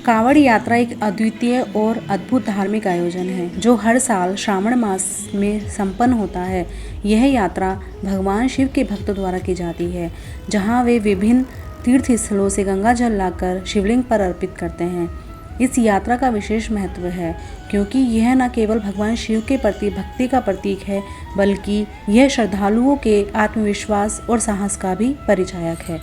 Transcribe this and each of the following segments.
कांवड़ यात्रा एक अद्वितीय और अद्भुत धार्मिक आयोजन है जो हर साल श्रावण मास में संपन्न होता है। यह यात्रा भगवान शिव के भक्तों द्वारा की जाती है, जहां वे विभिन्न तीर्थ स्थलों से गंगा जल लाकर शिवलिंग पर अर्पित करते हैं। इस यात्रा का विशेष महत्व है क्योंकि यह न केवल भगवान शिव के प्रति भक्ति का प्रतीक है, बल्कि यह श्रद्धालुओं के आत्मविश्वास और साहस का भी परिचायक है।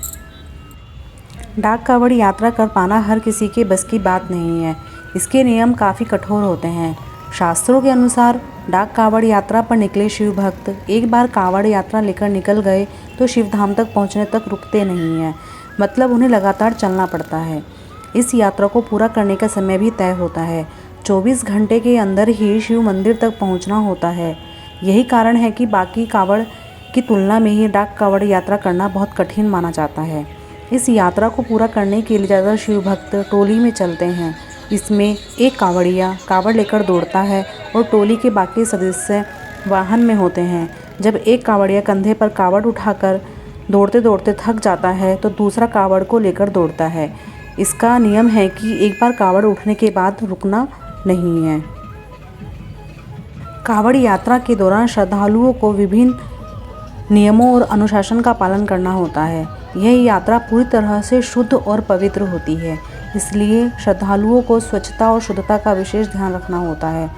डाक कावड़ यात्रा कर पाना हर किसी के बस की बात नहीं है। इसके नियम काफ़ी कठोर होते हैं। शास्त्रों के अनुसार डाक कावड़ यात्रा पर निकले शिव भक्त एक बार कावड़ यात्रा लेकर निकल गए तो शिवधाम तक पहुंचने तक रुकते नहीं हैं, मतलब उन्हें लगातार चलना पड़ता है। इस यात्रा को पूरा करने का समय भी तय होता है। 24 घंटे के अंदर ही शिव मंदिर तक पहुँचना होता है। यही कारण है कि बाकी कावड़ की तुलना में ही डाक कावड़ यात्रा करना बहुत कठिन माना जाता है। इस यात्रा को पूरा करने के लिए ज़्यादातर शिव भक्त टोली में चलते हैं। इसमें एक कावड़िया कावड़ लेकर दौड़ता है और टोली के बाकी सदस्य वाहन में होते हैं। जब एक कावड़िया कंधे पर कावड़ उठाकर दौड़ते दौड़ते थक जाता है तो दूसरा कावड़ को लेकर दौड़ता है। इसका नियम है कि एक बार कावड़ उठने के बाद रुकना नहीं है। कावड़ यात्रा के दौरान श्रद्धालुओं को विभिन्न नियमों और अनुशासन का पालन करना होता है। यह यात्रा पूरी तरह से शुद्ध और पवित्र होती है, इसलिए श्रद्धालुओं को स्वच्छता और शुद्धता का विशेष ध्यान रखना होता है।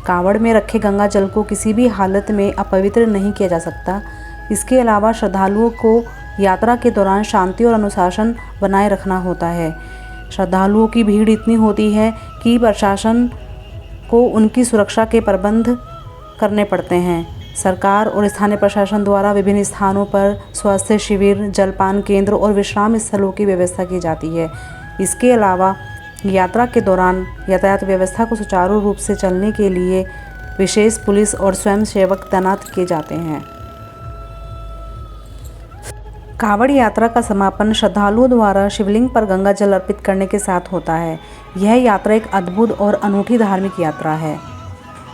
कावड़ में रखे गंगा जल को किसी भी हालत में अपवित्र नहीं किया जा सकता। इसके अलावा श्रद्धालुओं को यात्रा के दौरान शांति और अनुशासन बनाए रखना होता है। श्रद्धालुओं की भीड़ इतनी होती है कि प्रशासन को उनकी सुरक्षा के प्रबंध करने पड़ते हैं। सरकार और स्थानीय प्रशासन द्वारा विभिन्न स्थानों पर स्वास्थ्य शिविर, जलपान केंद्र और विश्राम स्थलों की व्यवस्था की जाती है। इसके अलावा यात्रा के दौरान यातायात व्यवस्था को सुचारू रूप से चलने के लिए विशेष पुलिस और स्वयंसेवक तैनात किए जाते हैं। कावड़ यात्रा का समापन श्रद्धालुओं द्वारा शिवलिंग पर गंगा जल अर्पित करने के साथ होता है। यह यात्रा एक अद्भुत और अनूठी धार्मिक यात्रा है।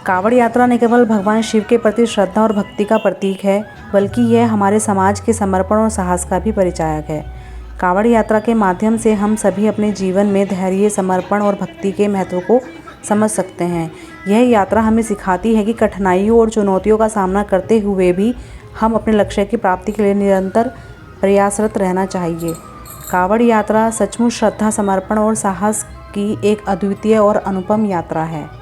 कावड़ यात्रा न केवल भगवान शिव के प्रति श्रद्धा और भक्ति का प्रतीक है, बल्कि यह हमारे समाज के समर्पण और साहस का भी परिचायक है। कावड़ यात्रा के माध्यम से हम सभी अपने जीवन में धैर्य, समर्पण और भक्ति के महत्व को समझ सकते हैं। यह यात्रा हमें सिखाती है कि कठिनाइयों और चुनौतियों का सामना करते हुए भी हम अपने लक्ष्य की प्राप्ति के लिए निरंतर प्रयासरत रहना चाहिए। कावड़ यात्रा सचमुच श्रद्धा, समर्पण और साहस की एक अद्वितीय और अनुपम यात्रा है।